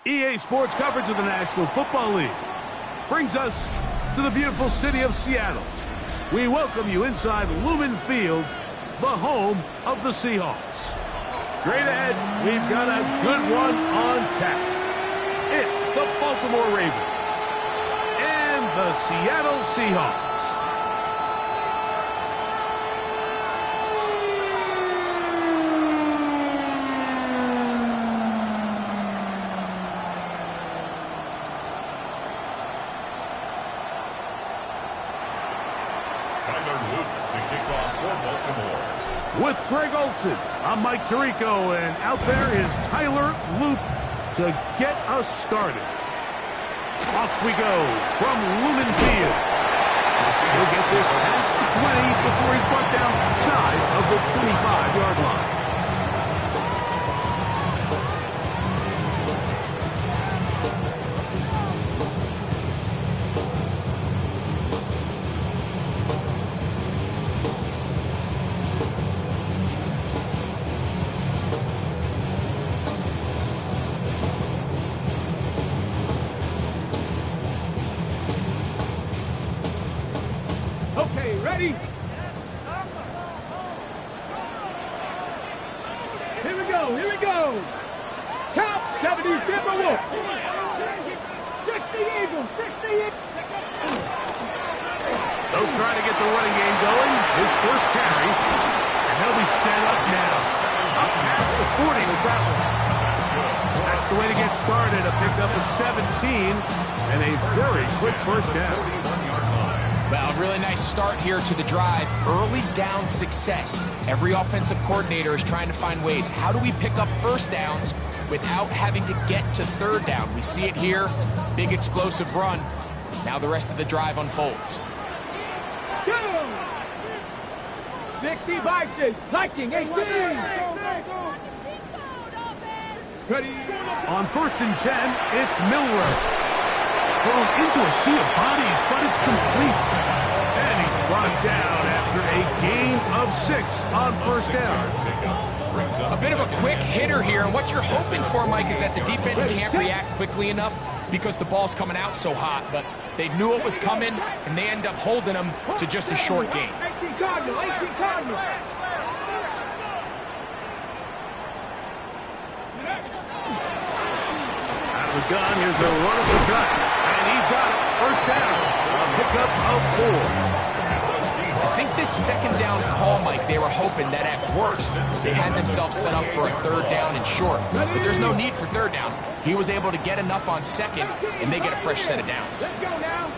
EA Sports coverage of the National Football League brings us to the beautiful city of Seattle. We welcome you inside Lumen Field, the home of the Seahawks. Straight ahead, we've got a good one on tap. It's the Baltimore Ravens and the Seattle Seahawks. With Greg Olsen, I'm Mike Tirico, and out there is Tyler Loop to get us started. Off we go from Lumen Field. He'll get this past the 20 before he's brought down shy of the 25-yard line. Okay, ready? Here we go, here we go. Count, 70, Silver Wolf. 60 Eagles, 60 Eagles. They'll try to get the running game going. His first carry. And he'll be set up now. Up past the 40 with that one. That's the way to get started. A pickup of 17 and a very quick first down. Well, really nice start here to the drive. Early down success. Every offensive coordinator is trying to find ways. How do we pick up first downs without having to get to third down? We see it here. Big explosive run. Now the rest of the drive unfolds. Go! 60 Vikings, Viking 18. Ready? On 1st and 10, it's Milroe. Thrown into a sea of bodies, but it's complete. And he's brought down after a gain of 6 on first down. A bit of a quick hitter here, and what you're hoping for, Mike, is that the defense can't react quickly enough because the ball's coming out so hot, but they knew it was coming, and they end up holding them to just a short gain. 18 Cardinals, 18 Cardinals. Out of the gun, here's a run of the gut. And he's got it. First down. A pickup of 4. I think this second down call, Mike, they were hoping that at worst they had themselves set up for a third down and short. But there's no need for third down. He was able to get enough on second, and they get a fresh set of downs. Let's go now.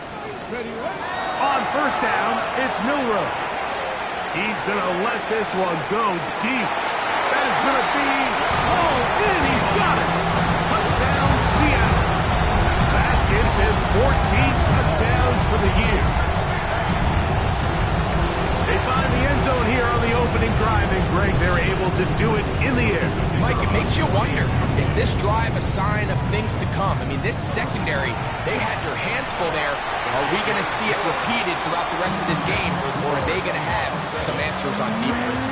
Ready, ready. On first down, it's Milroe. He's going to let this one go deep. That is going to be hauled in. He's got it. Touchdown, Seattle. That gives him 14 touchdowns for the year. They find the end zone here on the opening drive, and Greg, they're able to do it in the air. Mike, it makes you wonder, is this drive a sign of things to come? I mean, this secondary, they had their hands full there. Are we going to see it repeated throughout the rest of this game, or are they going to have some answers on defense?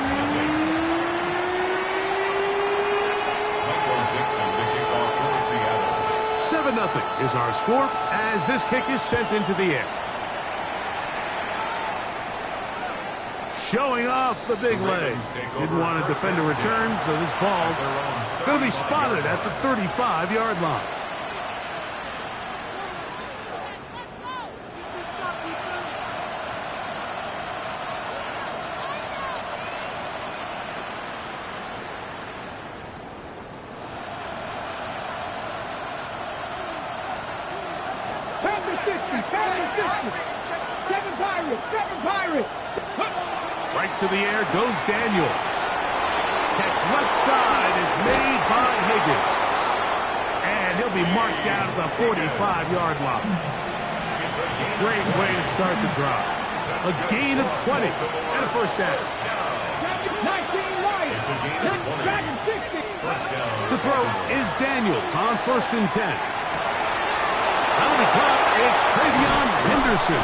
7-0 is our score as this kick is sent into the air. Showing off the big legs. Didn't want to defend a return, so this ball going to be spotted at the 35-yard line. Right to the air goes Daniels. Catch left side is made by Higgins. And he'll be marked down at the 45-yard line. Great way to start the drive. A gain of 20 and a first down. 19 right. To throw is Daniels on 1st and 10. That'll be caught. It's Travion Henderson.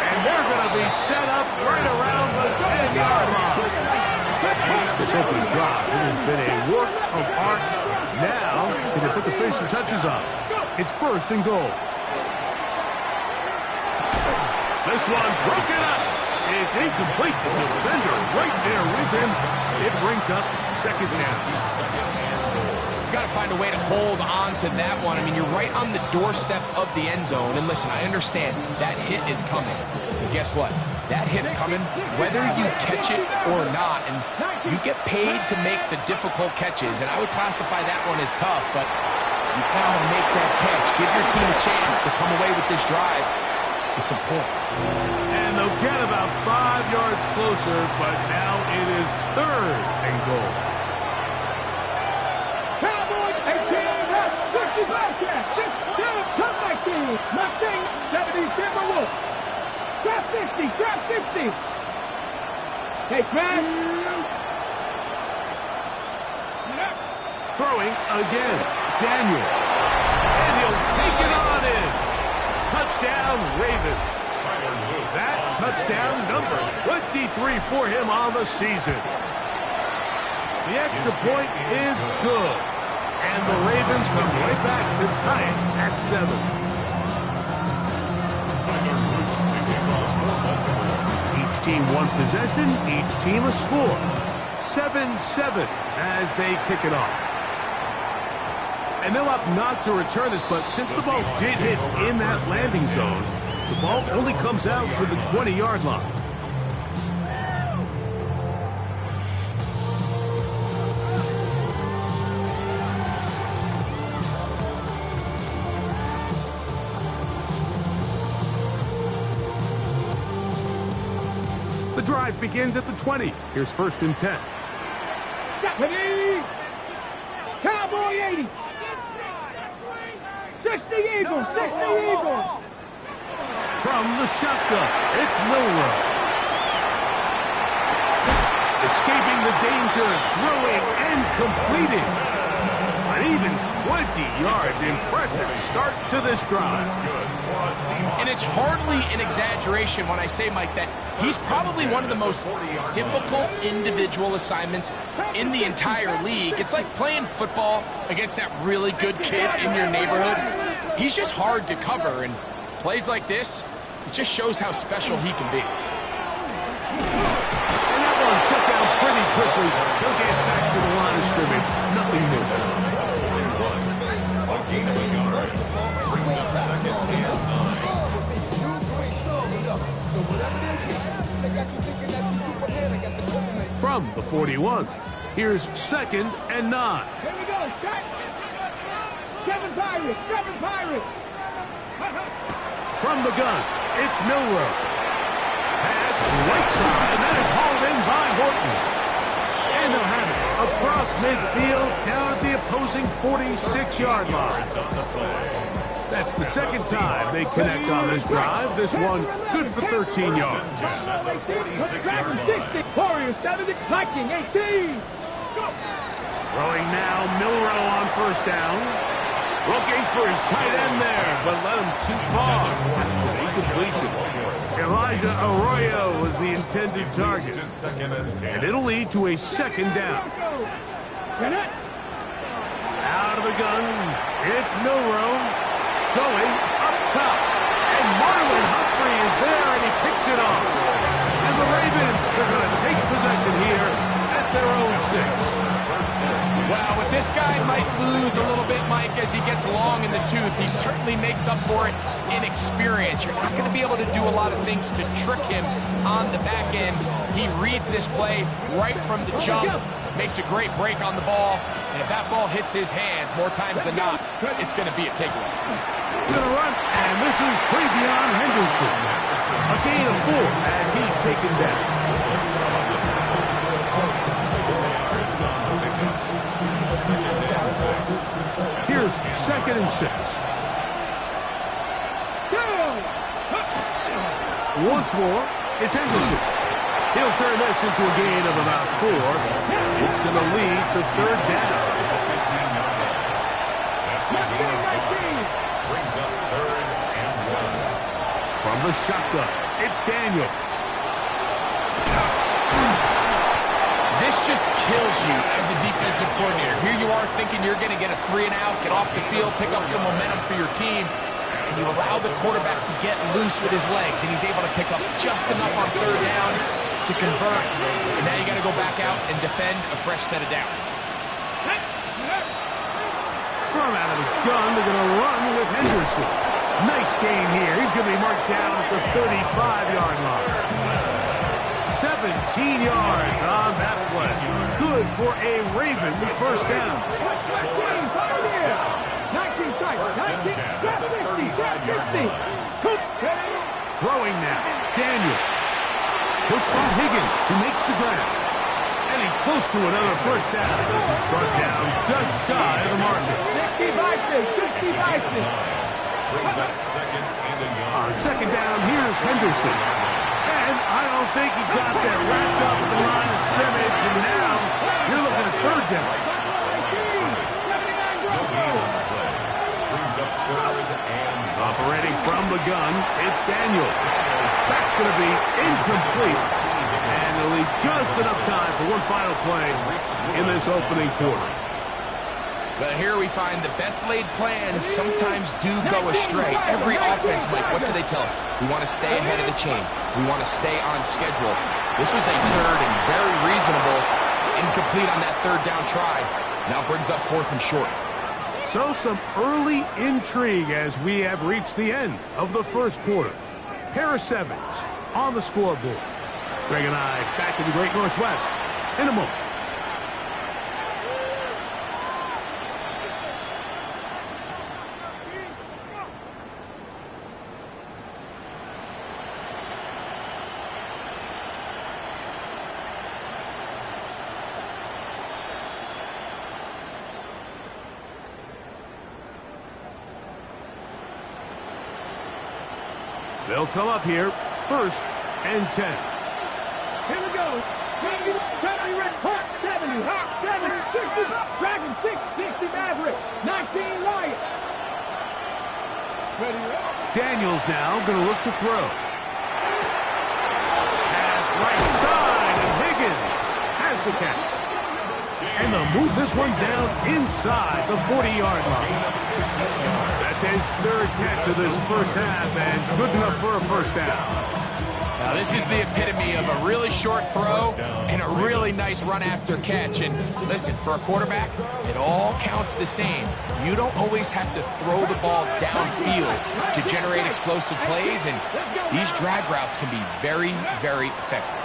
And they're going to be set up right around the 10-yard line. This opening drive, it has been a work of art. Now, can they put the finishing touches on? It's 1st and goal. This one broken up. It's incomplete. The defender right there with him. It brings up 2nd down. He's got to find a way to hold on to that one. I mean, you're right on the doorstep of the end zone. And listen, I understand that hit is coming. But guess what? That hit's coming whether you catch it or not. And you get paid to make the difficult catches. And I would classify that one as tough, but you got to make that catch. Give your team a chance to come away with this drive with some points. And they'll get about 5 yards closer, but now it is 3rd and goal. Cowboys 18, 65 catch. Come back team. Mustang 70 Timberwolves. Trap 50, trap 50. Hey, Crash. Throwing again. Daniel. And he'll take it on in. Touchdown, Ravens. That touchdown number 23 for him on the season. The extra point is good. And the Ravens come right back to tie it at 7. Each team one possession, each team a score. 7-7 as they kick it off. And they'll opt not to return this, but since the ball did hit in that landing zone, the ball only comes out to the 20-yard line. The drive begins at the 20. Here's 1st and 10. Japanese. Cowboy 80. 60 Eagles, 60 Eagles. From the shotgun, it's Milroe. Escaping the danger, throwing and completing. An even 20 yards. Impressive start to this drive. And it's hardly an exaggeration when I say, Mike, that he's probably one of the most difficult individual assignments in the entire league. It's like playing football against that really good kid in your neighborhood. He's just hard to cover, and plays like this, it just shows how special he can be. And that one shut down pretty quickly. He'll get back to the line of scrimmage. Nothing new. From the 41, here's 2nd and 9. Here we go, check. Kevin Pirates. From the gun, it's Milroe. Pass right side, and that is hauled in by Horton. And they'll have it across midfield down at the opposing 46-yard line. That's the 2nd time they connect on this drive. This one good for 13 yards. Warriors 70, Viking 18. Throwing now, Milroe on first down. Looking for his tight end there, but led him too far. Incompletion. Elijah Arroyo was the intended target. And it'll lead to a second down. Out of the gun, it's Milroe going up top. And Marlon Humphrey is there, and he picks it off. And the Ravens are going to take possession here at their own 6. Wow, but this guy might lose a little bit, Mike, as he gets long in the tooth. He certainly makes up for it in experience. You're not going to be able to do a lot of things to trick him on the back end. He reads this play right from the jump, makes a great break on the ball, and if that ball hits his hands more times than not, it's going to be a takeaway. Going to run, and this is Travion Henderson. A gain of 4 as he's taken down. Here's 2nd and 6. Once more, it's Henderson. He'll turn this into a gain of about 4. It's going to lead to 3rd down. Brings up 3rd and 1. From the shotgun, it's Daniel. This just kills you as a defensive coordinator. Here you are thinking you're going to get a 3-and-out, get off the field, pick up some momentum for your team, and you allow the quarterback to get loose with his legs, and he's able to pick up just enough on 3rd down to convert, and now you got to go back out and defend a fresh set of downs. From out of the gun, they're going to run with Henderson. Nice gain here. He's going to be marked down at the 35-yard line. 17 yards on that play. Good for a Ravens first down. 19 strikes. 50. Throwing now. Daniel. Push from Higgins, who makes the grab. And he's close to another first down. This is brought down just shy of the marker. 60 Brings up 2nd and a yard. On 2nd down, here's Henderson. And I don't think he got that wrapped up at the line of scrimmage, and now you're looking at 3rd down. Brings up 3rd and 1. Operating from the gun, it's Daniel. That's going to be incomplete. And it'll leave just enough time for one final play in this opening quarter. But here we find the best laid plans sometimes do go astray. Every offense, Mike, what do they tell us? We want to stay ahead of the chains. We want to stay on schedule. This was a 3rd and very reasonable, incomplete on that 3rd down try. Now brings up 4th and short. So some early intrigue as we have reached the end of the first quarter. Harris Evans on the scoreboard. Greg and I back in the Great Northwest in a moment. They'll come up here, 1st and 10. Here we go. 70 Red Hawk, 70, Hawk, 70, 60, Dragon, 60 Maverick, 19 Lion. Ready, Daniels now going to look to throw. Pass right side, and Higgins has the catch. And they'll move this one down inside the 40-yard line. That's his 3rd catch of this first half, and good enough for a first down. Now this is the epitome of a really short throw and a really nice run after catch. And listen, for a quarterback, it all counts the same. You don't always have to throw the ball downfield to generate explosive plays, and these drag routes can be very, very effective.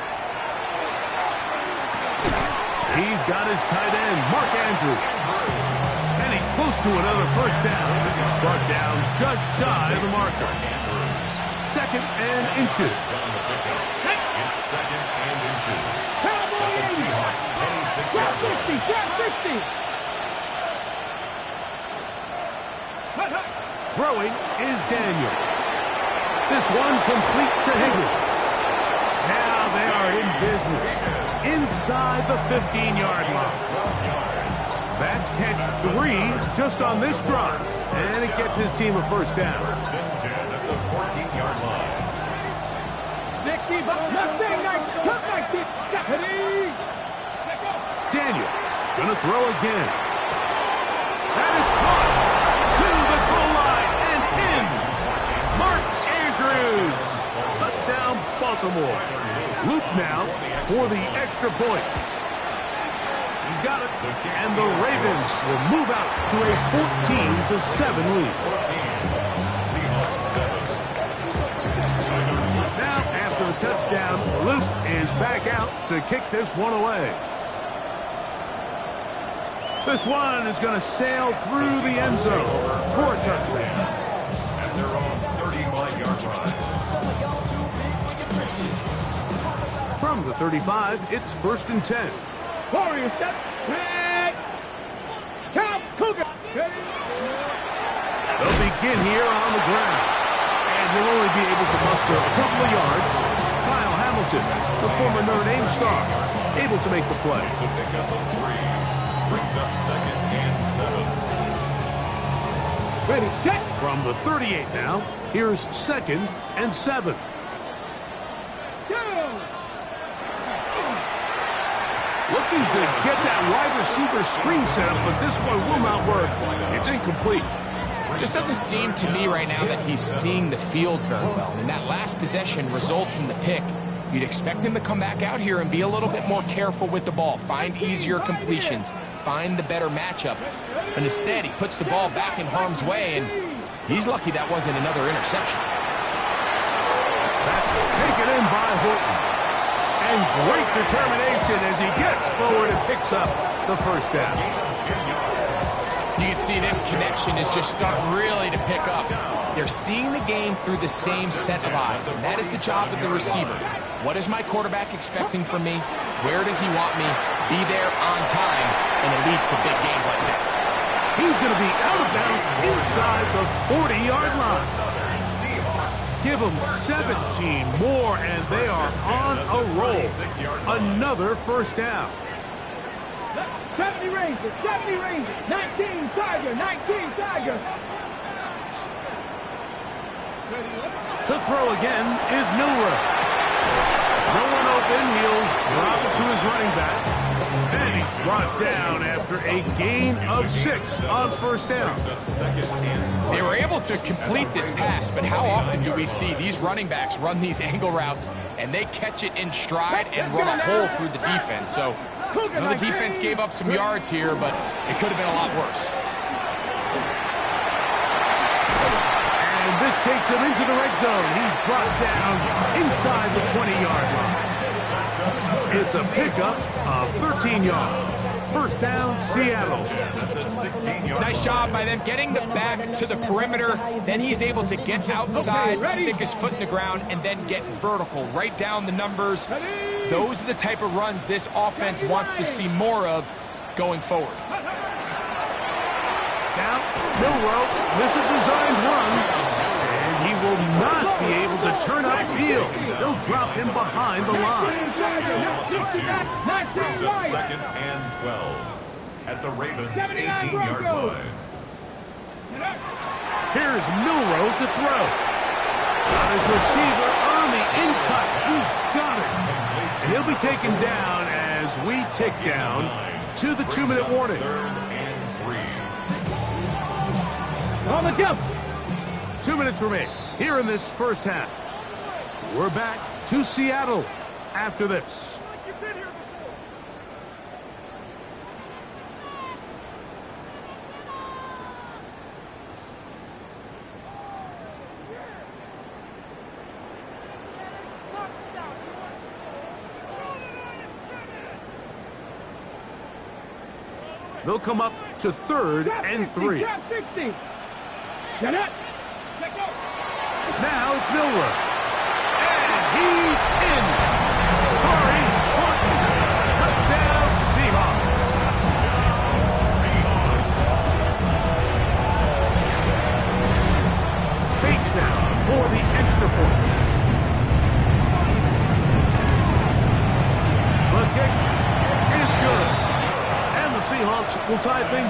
He's got his tight end, Mark Andrews. And he's close to another first down. This is brought down just shy of the marker. 2nd and inches. It's 2nd and inches. Cowboy The Seahawks 26-yard line. 60. Throwing is Daniel. This one complete to Higgins. Now they are in business inside the 15-yard line. That's catch 3 just on this drive. And it gets his team a first down. First and 10 at the 14-yard line. Daniels gonna throw again. That is caught to the goal line and in. Mark Andrews. Touchdown, Baltimore. Loop now for the extra point. He's got it. And the Ravens will move out to a 14-7 lead. 14. Seahawks 7. Now, after the touchdown, Luke is back out to kick this one away. This one is going to sail through the end zone for a touchdown. At their own 35-yard line. From the 35, it's first and 10. Warrior step. Back. Count. Cougar. They'll begin here on the ground. And he'll only be able to muster a couple of yards. Kyle Hamilton, the former Notre Dame star, able to make the play. To pick up a 3. Brings up second and 7. Ready, set. From the 38 now, here's second and 7. Looking to get that wide receiver screen set up, but this one will not work. It's incomplete. Just doesn't seem to me right now that he's seeing the field very well. And that last possession results in the pick. You'd expect him to come back out here and be a little bit more careful with the ball. Find easier completions. Find the better matchup. But instead, he puts the ball back in harm's way, and he's lucky that wasn't another interception. That's taken in by Horton. And great determination as he gets forward and picks up the first down. You can see this connection is just starting really to pick up. They're seeing the game through the same set of eyes, and that is the job of the receiver. What is my quarterback expecting from me? Where does he want me? Be there on time, and it leads to big games like this. He's going to be out of bounds inside the 40-yard line. Give them 17 more, and they are on a roll. Another first down. 70 Rangers, 70 Rangers, 19 Tiger, 19 Tiger. To throw again is Milroe. No one open, he'll drop it to his running back. And he's brought down after a gain of 6 on first down. They were able to complete this pass, but how often do we see these running backs run these angle routes and they catch it in stride and run a hole through the defense? So I know the defense gave up some yards here, but it could have been a lot worse. And this takes him into the red zone. He's brought down inside the 20-yard line. It's a pickup of 13 yards. First down, Seattle. Nice job by them getting the back to the perimeter. Then he's able to get outside, stick his foot in the ground, and then get vertical. Write down the numbers. Those are the type of runs this offense wants to see more of going forward. Now, Milroe, this is a designed run, and he will not be able to turn upfield. They'll drop him behind the line. Brings up second and 12 at the Ravens' 18-yard line. Here's Milroe to throw. Got his receiver on the in-cut. He's got it. And he'll be taken down as we tick down to the 2-minute warning. Third and 3. On the jump. 2 minutes remain here in this first half. We're back to Seattle after this. They'll come up to third and 3. Drop 60. Get it. Now it's Milroe. And he's in. Corey Horton. Touchdown Seahawks. Fakes down for the extra point. The kick is good. And the Seahawks will tie things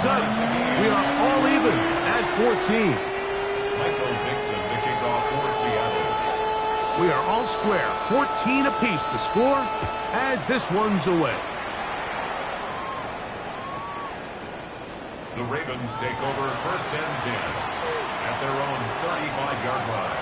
14. Michael Dixon to kick off for Seattle. We are all square, 14 apiece the score as this one's away. The Ravens take over 1st and 10 at their own 35-yard line.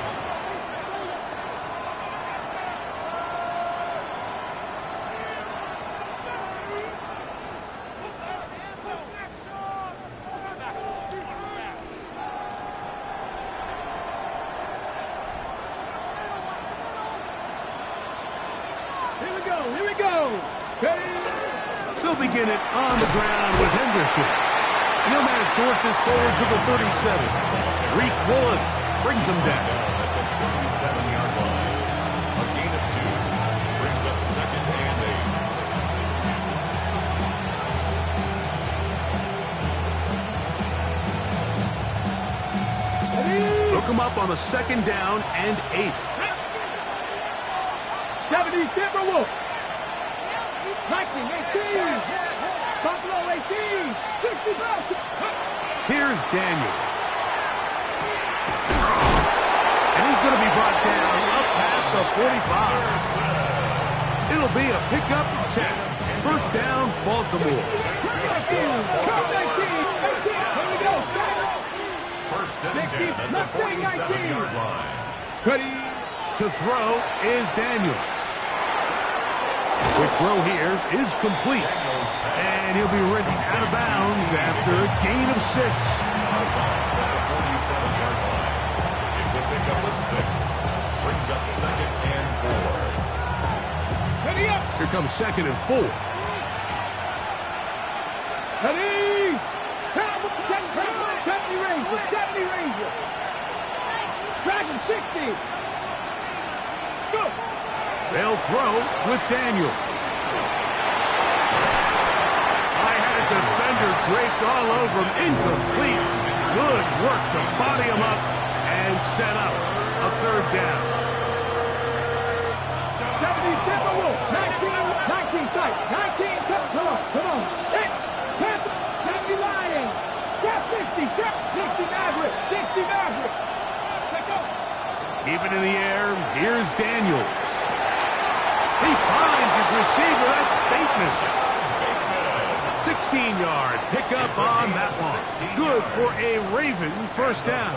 Here we go. They'll begin it on the ground with Henderson. And he'll manage to work this forward to the 37. Reek Woolen brings him down. At the 37-yard line. A gain of 2 brings up 2nd and 8. Look him up on the 2nd down and 8. 70 Timberwolves. 19-18. Buffalo 18. 65. Here's Daniels. And he's going to be brought down up past the 45. It'll be a pickup of 10. 1st down, Baltimore. 1st and 10 at the 47-yard line. Ready. To throw is Daniels. Quick throw here is complete. And he'll be ridden out of bounds after a gain of 6. At the 47-yard line. It's a pickup of 6. Brings up 2nd and 4. Ready up. Here comes 2nd and 4. Ready. 70 Rangers. 70 Rangers. Dragon 60. Go. They'll throw with Daniels. I had a defender draped all over him. Incomplete. Good work to body him up and set up a 3rd down. 70 Timberwolves. 19 tight. 19 tight. Come on. 70 Lions. 60 Maverick. 60 Maverick. Let's go. Keep it in the air. Here's Daniels. He finds his receiver. That's Bateman. 16-yard pickup on that one. Good for a Raven 1st down.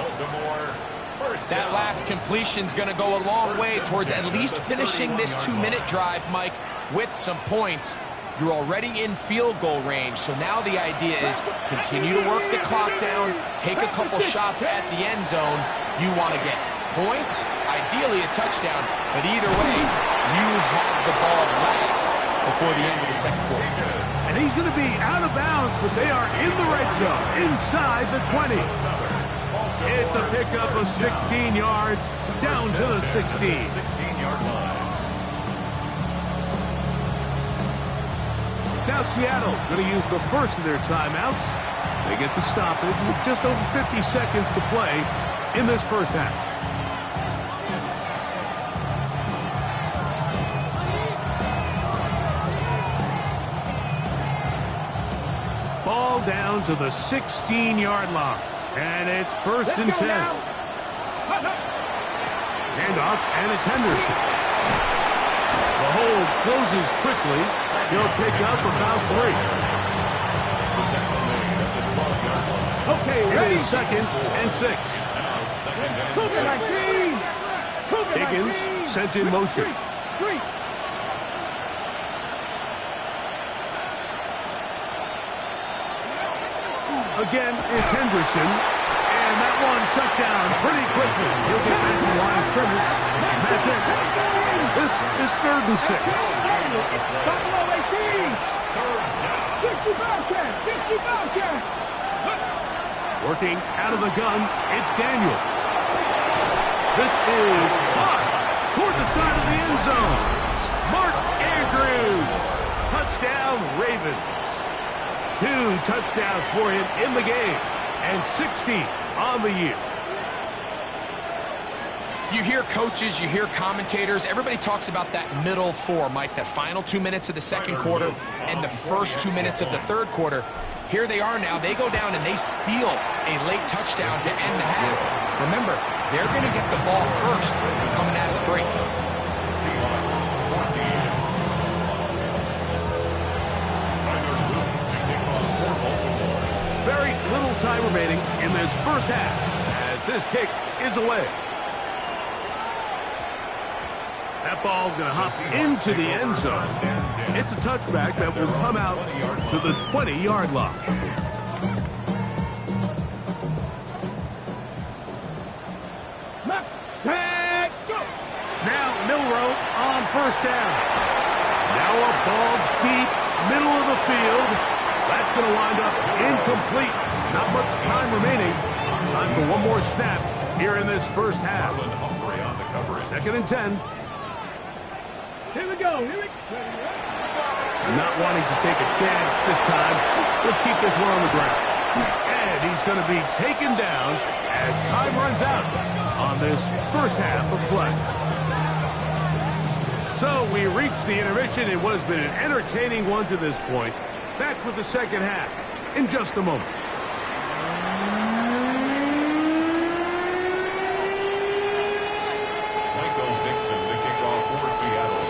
That last completion's going to go a long way towards at least finishing this 2-minute drive, Mike, with some points. You're already in field goal range, so now the idea is continue to work the clock down, take a couple shots at the end zone. You want to get points, ideally a touchdown, but either way, you have the ball last before the end of the 2nd quarter. And he's going to be out of bounds, but they are in the red zone, inside the 20. It's a pickup of 16 yards, down to the 16. 16-yard line. Now Seattle going to use the first of their timeouts. They get the stoppage with just over 50 seconds to play in this 1st half. Ball down to the 16-yard line. And it's 1st and 10. Handoff, and it's Henderson. The hold closes quickly. He'll pick up about 3. Okay, ready. It is 2nd and 6. Cougar 19. Higgins sent in motion. 3. Again, it's Henderson. And that one shut down pretty quickly. He'll get back to the line of scrimmage. That's it. This is 3rd and 6. Buffalo 18. 60 Bobcats. 60 Bobcats. Working out of the gun, it's Daniels. This is caught toward the side of the end zone. Mark Andrews. Touchdown, Ravens. 2 touchdowns for him in the game, and 60 on the year. You hear coaches, you hear commentators, everybody talks about that middle 4, Mike, the final 2 minutes of the 2nd quarter and the first 2 minutes of the 3rd quarter. Here they are now. They go down and they steal a late touchdown to end the half. Remember, they're going to get the ball first coming out of the break. Seahawks 14. Tyler Luke to kick off for Baltimore. Very little time remaining in this first half as this kick is away. That ball going to hop into the end zone. It's a touchback that will come out to the 20-yard line. Now Milroe on first down. Now a ball deep, middle of the field. That's going to wind up incomplete. Not much time remaining. Time for one more snap here in this first half. Second and 10. Here we go. Not wanting to take a chance this time. We'll keep this one on the ground. And he's going to be taken down as time runs out on this first half of play. So we reach the intermission in what has been an entertaining one to this point. Back with the second half in just a moment. Michael Dixon to kick off for Seattle.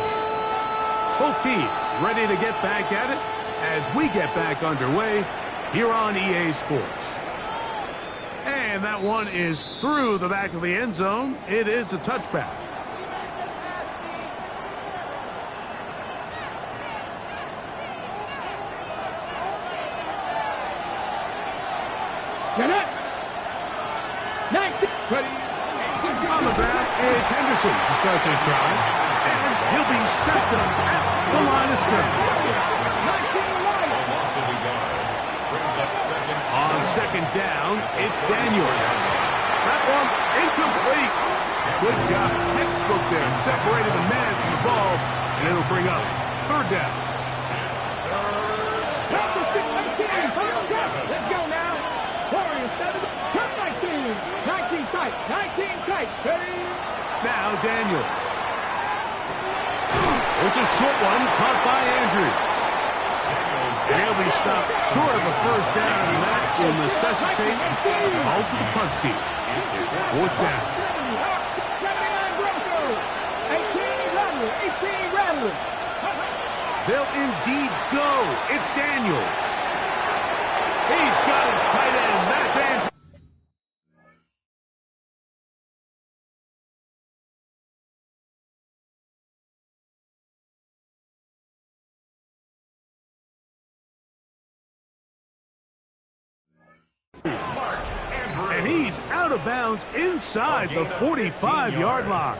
Both teams ready to get back at it as we get back underway here on EA Sports. And that one is through the back of the end zone. It is a touchback. On the ground, it's Henderson to start this drive. And he'll be stepped up at the line of scrimmage. Loss of the yard. Brings up second. On second down, it's Daniel. That one incomplete. Good job. Textbook there. Separated the man from the ball. And it'll bring up third down. Let's go now. Warriors 7. Turn 19. 19 tight. 19 tight. Ready? Now Daniels. It's a short one caught by Andrews. And he'll be stopped short of a first down, and that will necessitate a call to the punt team. It's fourth down. 79 Broncos. 18 Rattlers. They'll indeed go. It's Daniels. He's got his tight end. That's Andrews. And he's out of bounds inside the 45-yard line.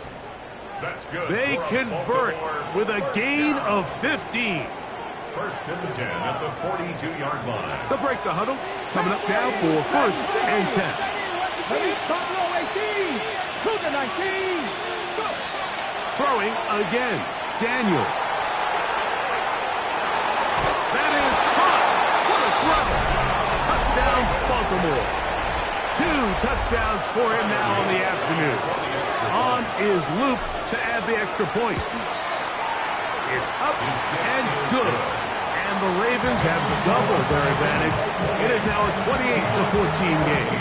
That's good. They convert with a gain of 15. First and 10 at the 42-yard line. They'll break the huddle. Coming up now for first and 10. Buffalo 18. Cougar 19. Go. Throwing again. Daniel. That is caught. What a throw. Touchdown, Baltimore. 2 touchdowns for him now on the afternoon. On is Luke to add the extra point. It's up and good. And the Ravens have doubled their advantage. It is now a 28-14 game.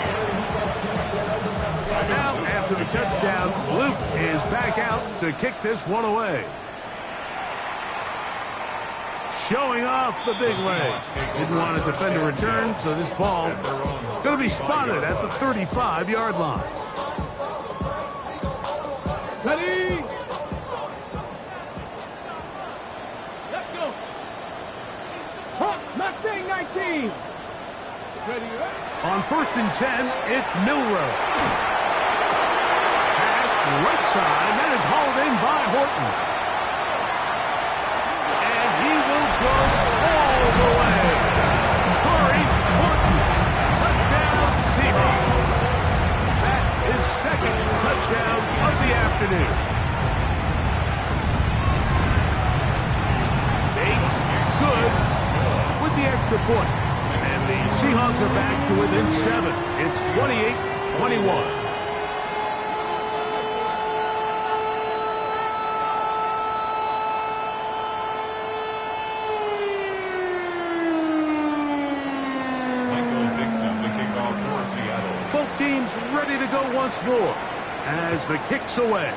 Now, after the touchdown, Luke is back out to kick this one away. Showing off the big legs. Didn't want to defend a return, so this ball going to be spotted at the 35-yard line. Ready? Let's go. Mustang 19. Ready? On first and 10, it's Milroe. Pass right side. That is hauled in by Horton. And he will go all the way. Corey Horton. Touchdown Seahawks. That is second touchdown of the afternoon. Bates, good with the extra point. And the Seahawks are back to within 7. It's 28-21. once more as the kick's away.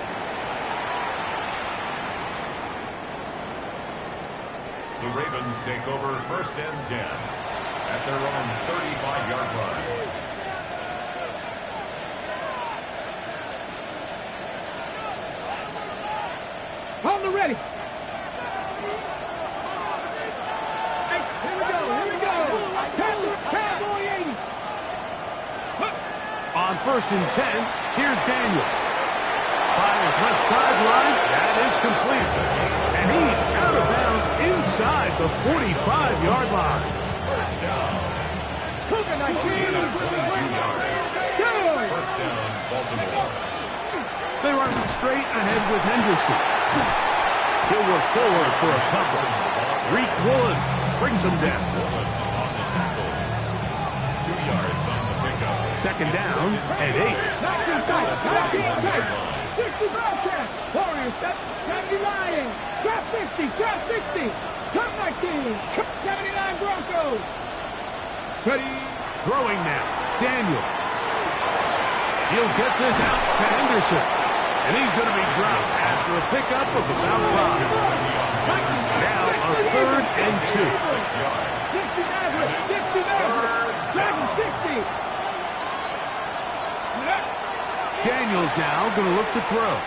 The Ravens take over 1st and 10 at their own 35-yard line. On the ready. Hey, here we go. Cowboy 80. On 1st and 10, here's Daniels. Fires left sideline. That is complete. And he's out of bounds inside the 45-yard line. First down. Cougar 19. 22 yards. Good. First down, Baltimore. They run straight ahead with Henderson. He'll work forward for a couple. Reek Woolen brings him down. Woolen on the tackle. 2 yards on the pickup. Second down and 8. 19 tight. 19 tight. 60 Bobcats. Warriors, 70 Lions. Trap 50. Trap 60. Trap 19. 79 Broncos. Ready. Throwing now. Daniels. He'll get this out to Henderson. And he's going to be dropped after a pickup of about 5. Now a 3rd and 2. 6 yards. 60 Maverick. 60 Maverick. Dragon 60. Daniels now going to look to throw.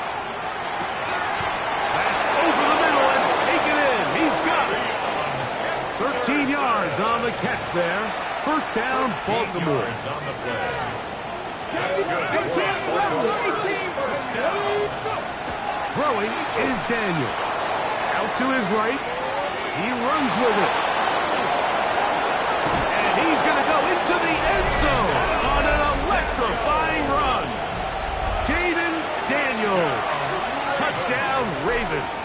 That's over the middle and taken in. He's got it. 13 yards on the catch there. First down, Baltimore. Yards on the play. That's 18 good. First down. Throwing is Daniels. Out to his right. He runs with it. And he's going to go into the end zone on an electrifying run. Jaden Daniels. Touchdown, Ravens.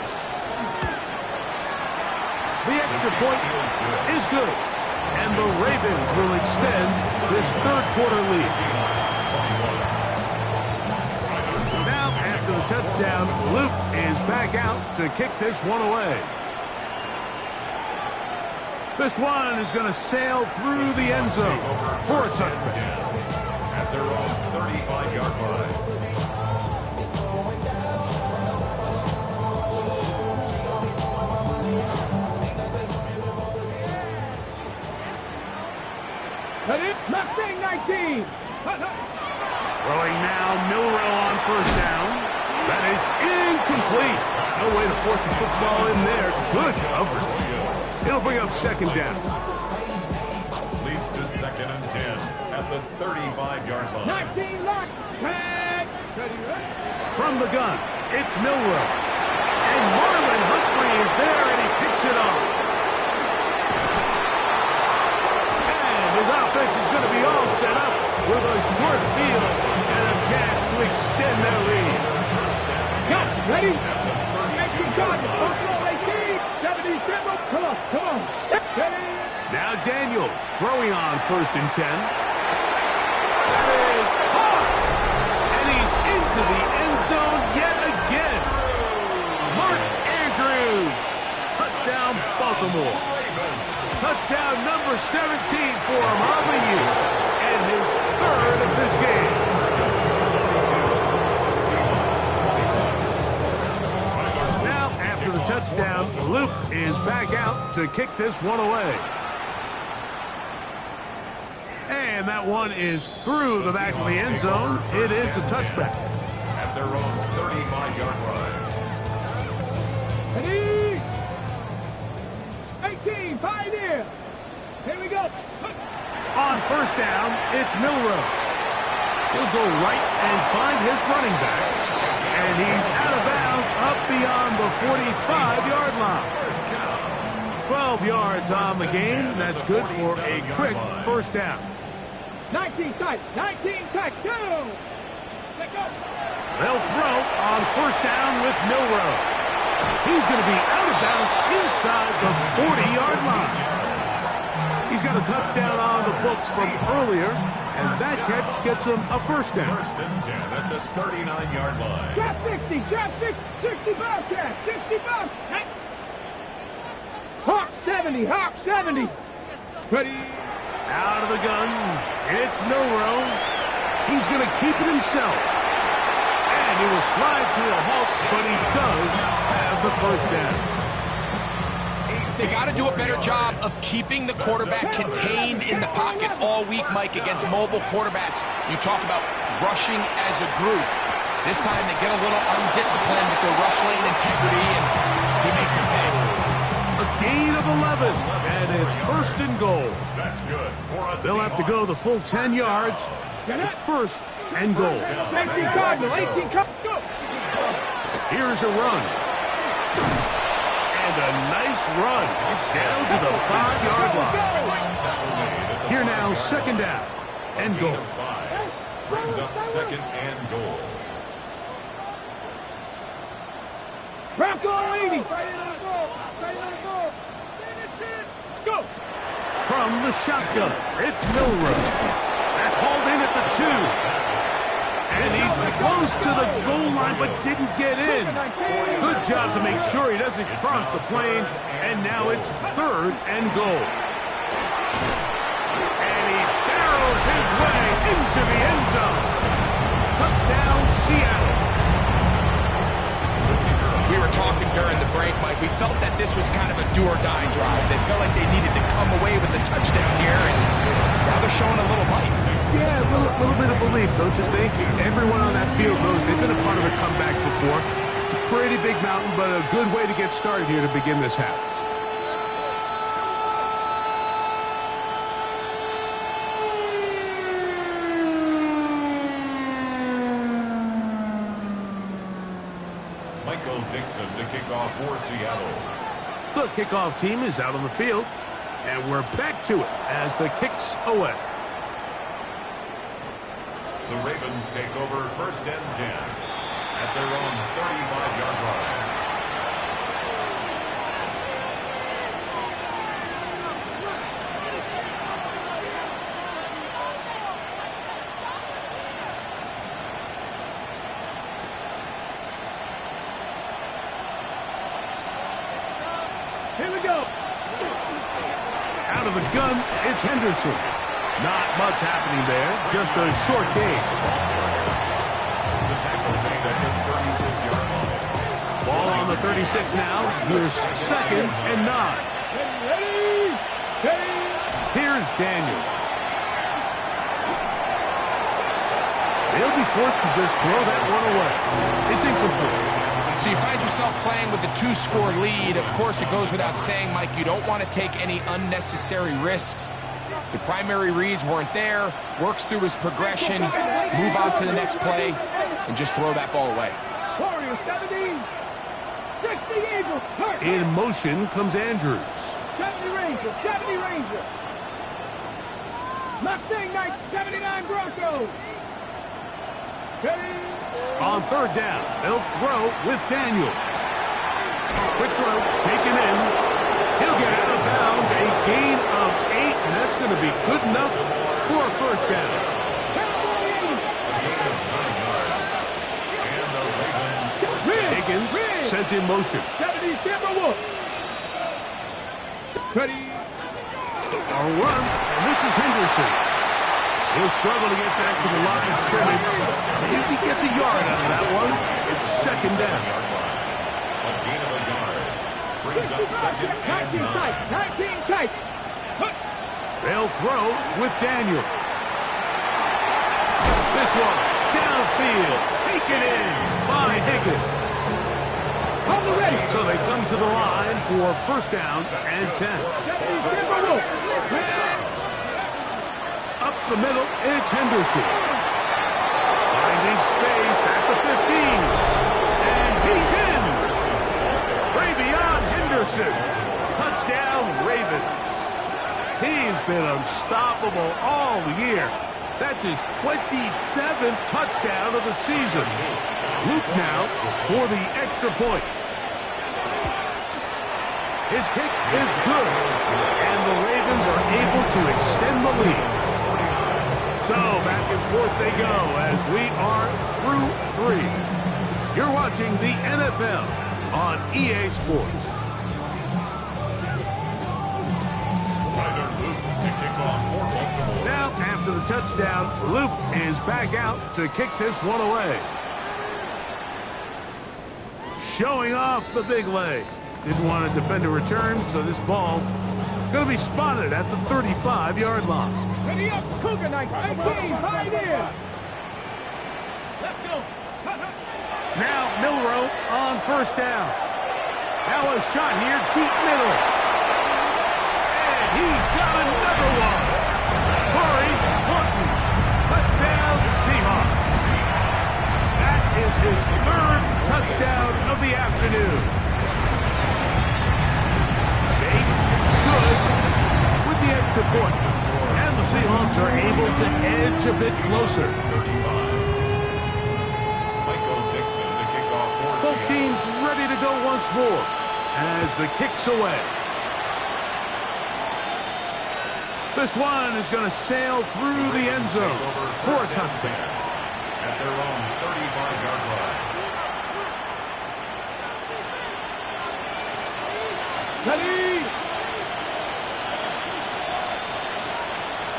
The extra point is good. And the Ravens will extend this 3rd quarter lead. Now, after the touchdown, Luke is back out to kick this one away. This one is going to sail through the end zone for a touchback. At their own 35-yard line. Mustang 19. Throwing now, Milrow on 1st down. That is incomplete. No way to force the football in there. Good coverage. It'll bring up 2nd down. Leads to 2nd and 10 at the 35-yard line. 19 lock. Tag. From the gun, it's Milrow. And Marlon Humphrey is there, and he picks it off. And his offense is going to be all set up with a short field and a chance to extend their lead. Scott, ready? Make your target. Buffalo 18. 77. Come on. Ready? Now Daniels throwing on 1st and 10. That is hard. And he's into the end zone yet again. Mark Andrews. Touchdown, Baltimore. Touchdown number 17 for him on the year. And his 3rd of this game. Now, after the touchdown, Luke is back out to kick this one away. And that one is through the back of the end zone. It is a touchback. At their own 35-yard line. Ready? 18. Pioneer. Here we go. On 1st down, it's Milrow. He'll go right and find his running back. And he's out of bounds up beyond the 45-yard line. 12 yards on the game. That's good for a quick 1st down. 19 tight. 19 tight. Go. Let go. They'll throw on 1st down with Milrow. He's going to be out of bounds inside the 40-yard line. He's got a touchdown on the books from earlier, and that catch gets him a 1st down. 1st and 10 at the 39-yard line. Drop 60. Drop 60 Bobcat. 60 Bobcat. Hawk 70. Hawk 70. Ready? Out of the gun, it's Milrow. He's going to keep it himself. And he will slide to a halt, but he does have the first down. They got to do a better job of keeping the quarterback contained in the pocket all week, Mike, against mobile quarterbacks. You talk about rushing as a group. This time they get a little undisciplined with their rush lane integrity, and he makes it pay. A gain of 11, and it's first and goal. That's good. They'll have to go the full 10 yards. It's first and goal. 18 Cardinal, 18 Cardinal. Here's a run. And a nice run. It's down to the 5-yard line. Here now, second down and goal. Brings up second and goal. Bronco 80. Let's go. From the shotgun, it's Milroe. That's hauled in at the 2. And he's close to the goal line, but didn't get in. Good job to make sure he doesn't cross the plane. And now it's third and goal. And he barrels his way into the end zone. Touchdown, Seattle. We were talking during the break, Mike. We felt that this was kind of a do-or-die drive. They felt like they needed to come away with the touchdown here, and now they're showing a little life. Yeah, a little bit of belief, don't you think? Everyone on that field knows they've been a part of a comeback before. It's a pretty big mountain, but a good way to get started here to begin this half. Michael Dixon to kick off for Seattle. The kickoff team is out on the field, and we're back to it as the kick's away. The Ravens take over first and 10 at their own 35-yard line. Here we go. Out of the gun, it's Henderson. Not much happening there, just a short game. The tackle made at the 36-yard line. Ball on the 36 now. Here's second and 9. Ready, steady. Here's Daniels. They'll be forced to just throw that one away. It's incomplete. So you find yourself playing with a 2-score lead. Of course, it goes without saying, Mike, you don't want to take any unnecessary risks. The primary reads weren't there, works through his progression, move on to the next play, and just throw that ball away. Warriors 70. 60 Eagles. In motion comes Andrews. 70 Rangers. 70 Rangers. Mustang Knights. 79 Broncos. Ready. On third down, they'll throw with Daniels. Quick throw, taken in. He'll get out of bounds, a gain of 8, and that's going to be good enough for a first down. Higgins sent in motion. 70 Timberwolves. Ready. A run, and this is Henderson. He'll struggle to get back to the line of scrimmage. If he gets a yard out of that one, it's second down. A gain of a yard. Brings up second and 19 tight. They'll throw with Daniels. This one, downfield, taken in by Higgins. So they come to the line for first down and 10. Up the middle, it's Henderson. Finding space at the 15. And he's in. Travion Henderson. Touchdown, Ravens. He's been unstoppable all year. That's his 27th touchdown of the season. Luke now for the extra point. His kick is good, and the Ravens are able to extend the lead. So back and forth they go as we are through 3. You're watching the NFL on EA Sports. Tyler Luke to kick off for Baltimore. Now, after the touchdown. Luke is back out to kick this one away. Showing off the big leg. Didn't want to defend a return, so this ball going to be spotted at the 35-yard line. Ready up, Cougar 19, right here. Let's go. Now Milroe on first down. Now a shot here, deep middle. And he's got another one. Corey Horton, touchdown Seahawks. That is his third touchdown of the afternoon. Bates good with the extra point. And the Seahawks are able to edge a bit closer. Both teams ready to go once more as the kick's away. This one is going to sail through the end zone for a touchdown. At their own 35-yard line. Ready!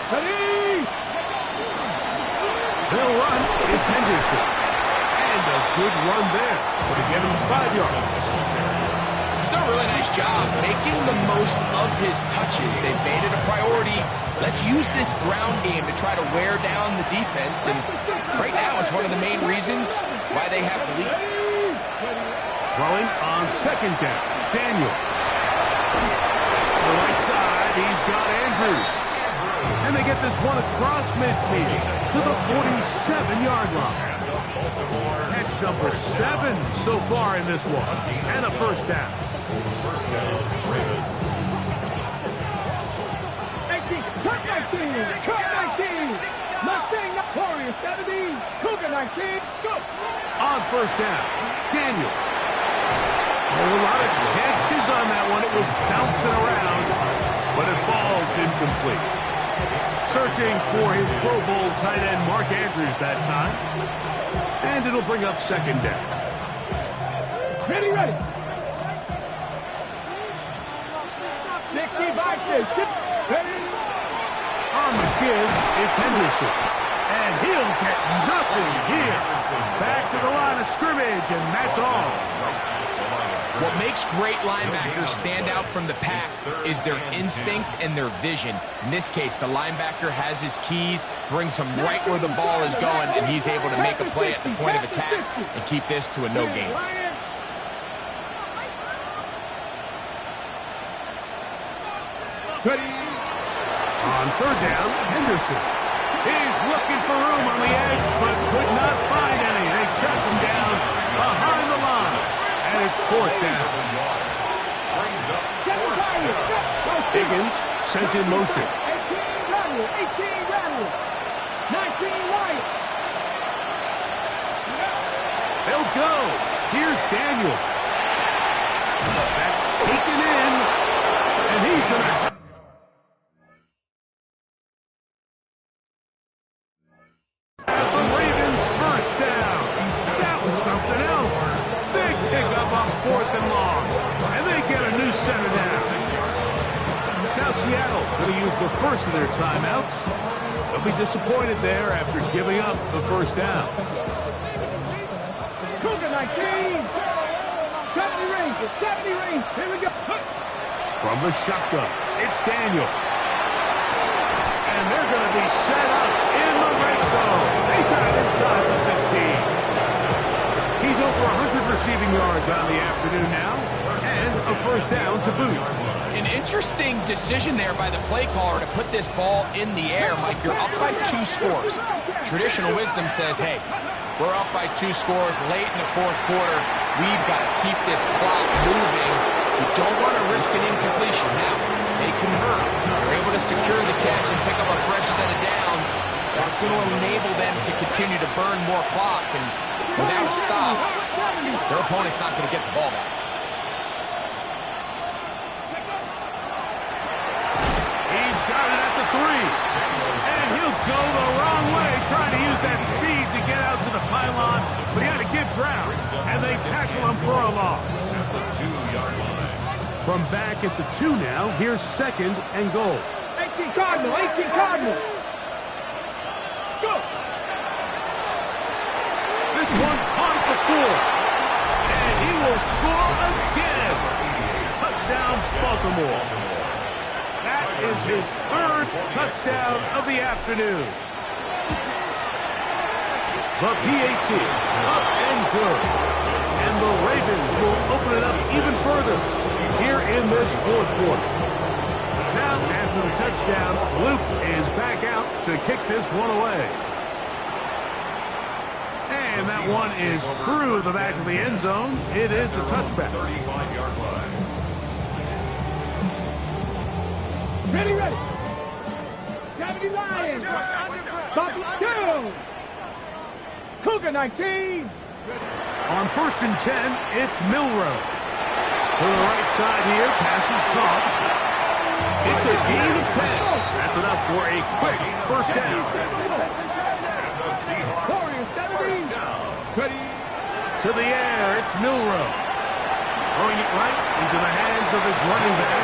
Ready! They'll run. It's Henderson. And a good run there. Would have given him 5 yards. He's done a really nice job making the most of his touches. They've made it a priority. Let's use this ground game to try to wear down the defense. And right now it's one of the main reasons why they have the lead. Throwing on second down. Daniel. To the right side. He's got Andrews. And they get this one across midfield to the 47-yard line. Catch number 7 so far in this one. And a first down. First down, Ravens. 19, cut 19, cut 19. Mustang, Warriors 70, Cougar 19, go. On first down, Daniel. A lot of chances on that one. It was bouncing around, but it falls incomplete. Searching for his Pro Bowl tight end, Mark Andrews, that time. And it'll bring up second down. Ready, ready. 65, ready. On the give, it's Henderson. And he'll get nothing here. Back to the line of scrimmage, and that's all. What makes great linebackers stand out from the pack is their instincts and their vision. In this case, the linebacker has his keys, brings him right where the ball is going, and he's able to make a play at the point of attack and keep this to a no gain. Ready. On third down, Henderson. He's looking for room on the edge, but could not find any. They track him down behind the line. And it's fourth down. Higgins sent in motion. 18 Randall, 19 White. They'll go. Here's Daniels. That's taken in. And he's going to... The Ravens first down. That was something else. Big pickup on fourth and long. And they get a new center down. Now Seattle's going to use the first of their timeouts. They'll be disappointed there after giving up the first down. Cougar 19. 70 range. 70 range. Here we go. From the shotgun, it's Daniel. And they're going to be set up in the red zone. They got inside the 15. He's over 100 receiving yards on the afternoon now. And a first down to boot. An interesting decision there by the play caller to put this ball in the air. Mike, you're up by 2 scores. Traditional wisdom says, hey, we're up by 2 scores late in the fourth quarter. We've got to keep this clock moving. You don't want to risk an incompletion. Now, they convert. They're able to secure the catch and pick up a fresh set of downs. That's going to enable them to continue to burn more clock. And without a stop, their opponent's not going to get the ball back. He's got it at the 3. And he'll go the wrong way, trying to use that speed to get out to the pylon. But he had to give ground, and they tackle him for a loss. At the 2-yard line. From back at the 2 now, here's second and goal. 18 Cardinal, 18 Cardinal. will score again. Touchdowns, Baltimore. That is his third touchdown of the afternoon. The PAT, up and good. And the Ravens will open it up even further here in this fourth quarter. Now, after the touchdown, Luke is back out to kick this one away. And that one is through the back of the end zone. It is a touchback. 35-yard line. Ready. 79. Buffalo 2. Cougar 19. On 1st and 10, it's Milroe. To the right side here, pass is caught. It's a gain of 10. That's enough for a quick first down. And the Seahawks Warriors 17. Ready. To the air, it's Milroe. Throwing it right into the hands of his running back.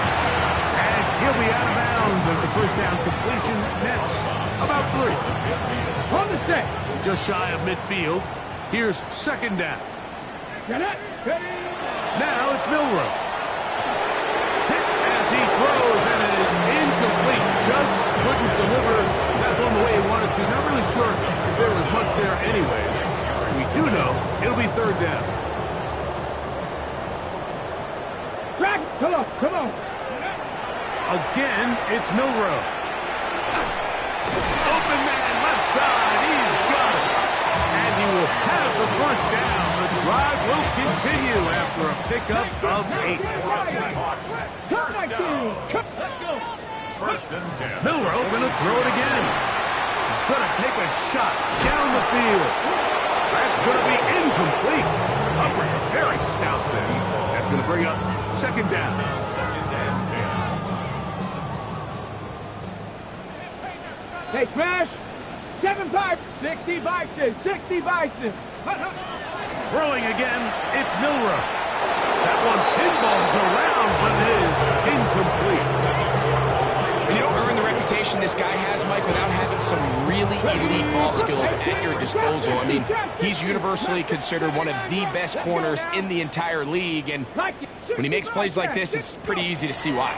And he'll be out of bounds as the first down completion nets about 3. On the set. Just shy of midfield. Here's second down. Get it. Ready. Now it's Milroe. Hit as he throws, and it is incomplete. Just couldn't deliver that one the way he wanted to. Not really sure if there was much there anyway. We do know it'll be third down. Drag. Come on. Again, it's Milroe. Open man, left side. He's got it. And he will have the first down. The drive will continue after a pickup of 8. Turn 19. Let's go. 1st and 10. Milroe going to throw it again. He's going to take a shot down the field. That's going to be incomplete. Humphrey, very stout there. That's going to bring up second down. 2nd and 10. Hey, Smash. 7-5. 60 Bison. Throwing again, it's Milroe. That one pinballs around, but it is incomplete. And you don't earn the reputation this guy has, Mike, without having some really elite ball skills at your disposal. I mean, he's universally considered one of the best corners in the entire league, and when he makes plays like this, it's pretty easy to see why.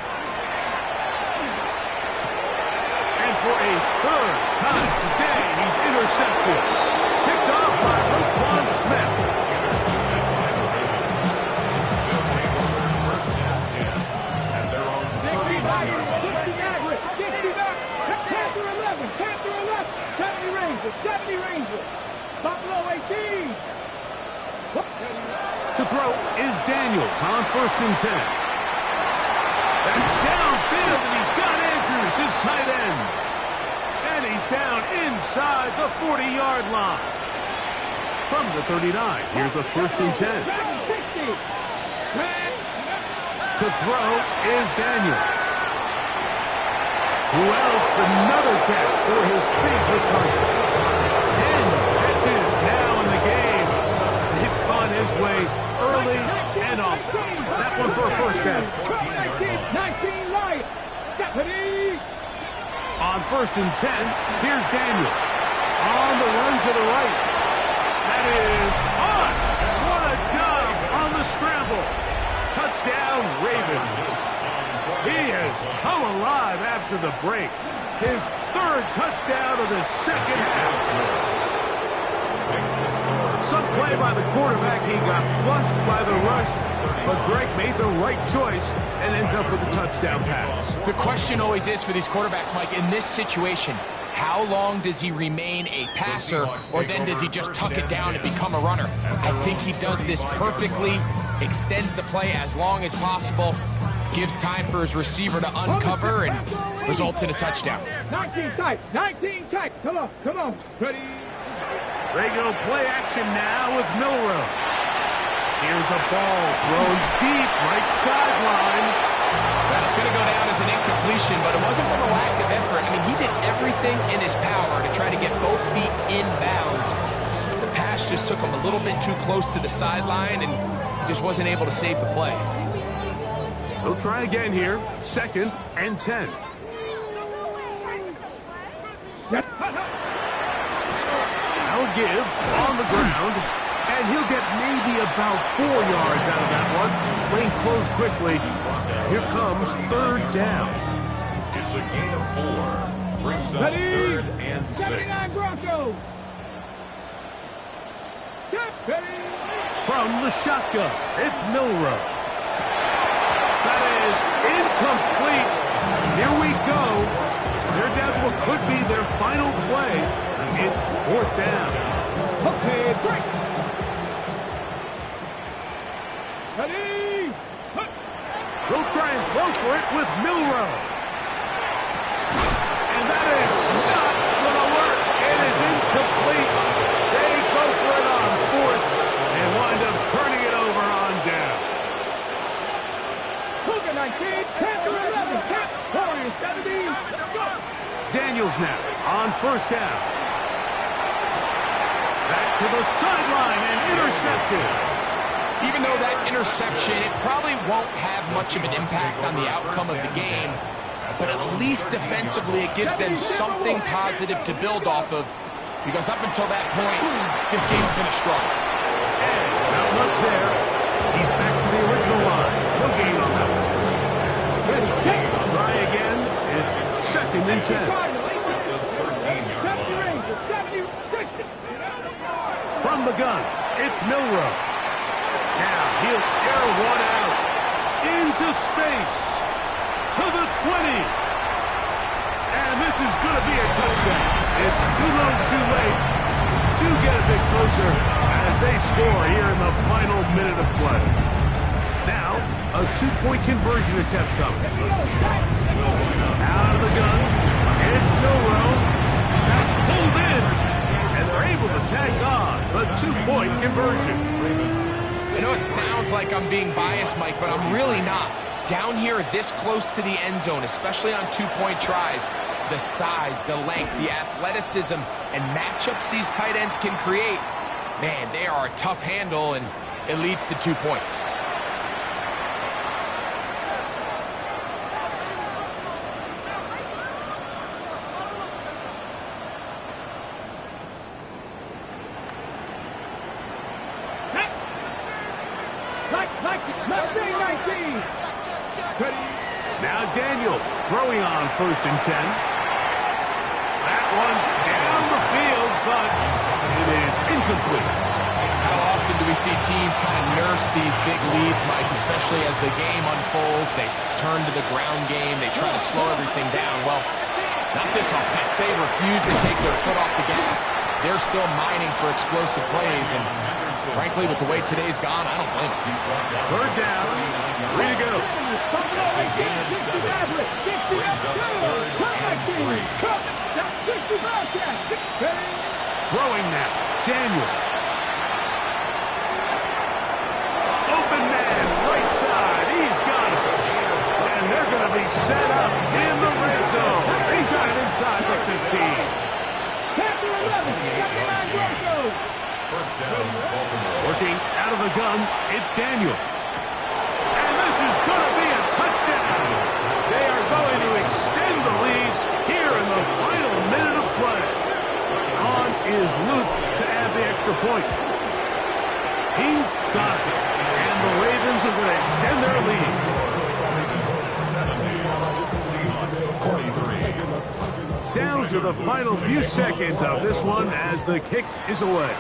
And for a third time today, he's intercepted. Picked off by Roquan Smith. Intercepted by the Ravens. They'll take over 1st and 10. And they're on 39-yard line. 60 back. Panther 11. 70 Rangers. Buffalo 18. To throw is Daniels on 1st and 10. That's downfield, and he's got Andrews, his tight end. And he's down inside the 40-yard line. From the 39, here's a 1st and 10. To throw is Daniels. Who else? Another catch for his favorite target. 10 catches now in the game. They've gone his way early and often. That one for a first down. 19 Lions. Japanese. On 1st and 10, here's Daniels. On the run to the right. That is Hodge. What a dive on the scramble. Touchdown, Ravens. He has come alive after the break. His third touchdown of the second half. Some play by the quarterback. He got flushed by the rush, but Greg made the right choice and ends up with a touchdown pass. The question always is for these quarterbacks, Mike, in this situation, how long does he remain a passer, or then does he just tuck it down and become a runner? I think he does this perfectly, extends the play as long as possible, gives time for his receiver to uncover, and results in a touchdown. 19 tight. Come on. Ready. Regular play action now with Milroe. Here's a ball thrown deep right sideline. That's going to go down as an incompletion, but it wasn't from a lack of effort. I mean, he did everything in his power to try to get both feet in bounds. The pass just took him a little bit too close to the sideline, and he just wasn't able to save the play. They'll try again here. 2nd and 10. Now give on the ground, and And he'll get maybe about 4 yards out of that one. Lane closed quickly. Here comes third down. It's a gain of 4. Brings up Ready? third and 6. 79 Broncos. Ready? From the shotgun, it's Milroe. That is incomplete. Here we go. They're down to what could be their final play. It's fourth down. Okay, break. Ready? They'll try and throw for it with Milroe. And that is not going to work. It is incomplete. They go for it on fourth and wind up turning it over on down. Cougar 19, Panther 11, Warriors 17. Daniels now on first down. Back to the sideline and intercepted. Even though that interception, it probably won't have much of an impact on the outcome of the game, but at least defensively it gives them something positive to build off of, because up until that point, this game's been a struggle. And not much there. He's back to the original line. No gain on that one. Ready, take. Try again. It's second and 10. 70, 60. From the gun, it's Milroe. Now he'll air one out into space to the 20. And this is going to be a touchdown. It's too low, too late. Do get a bit closer as they score here in the final minute of play. Now, a 2-point conversion attempt coming. Out of the gun, it's Milroe. That's pulled in, and they're able to tag on the 2-point conversion. I know it sounds like I'm being biased, Mike, but I'm really not. Down here this close to the end zone, especially on 2-point tries, the size, the length, the athleticism, and matchups these tight ends can create, man, they are a tough handle, and it leads to 2 points. Now Daniels throwing on first and 10. That one down the field, but it is incomplete. How often do we see teams kind of nurse these big leads, Mike, especially as the game unfolds? They turn to the ground game. They try to slow everything down. Well, not this offense. They refuse to take their foot off the gas. They're still mining for explosive plays, and frankly, with the way today's gone, I don't blame them. Third down, 3 to go. Throwing now, Daniel. Open man, right side, he's got it. And they're going to be set up in the red zone. They got it inside the 15. First down, Baltimore. Working out of the gun, it's Daniels. And this is going to be a touchdown. They are going to extend the lead here in the final minute of play. On is Luke to add the extra point. He's got it. And the Ravens are going to extend their lead. 43. Down to the final few seconds of this one as the kick is away.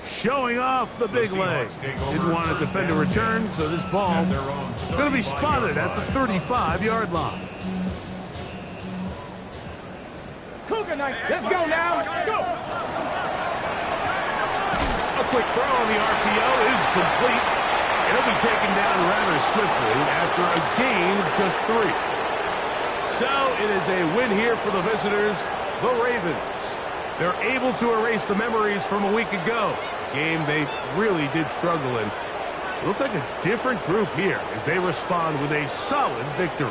Showing off the big leg. Didn't want to defend a return, so this ball is going to be spotted at the 35-yard line. Cougar Knight, let's go now. Go. A quick throw on the RPO is complete. It'll be taken down rather swiftly after a gain of just 3. So it is a win here for the visitors, the Ravens. They're able to erase the memories from a week ago. Game they really did struggle in. Look like a different group here as they respond with a solid victory.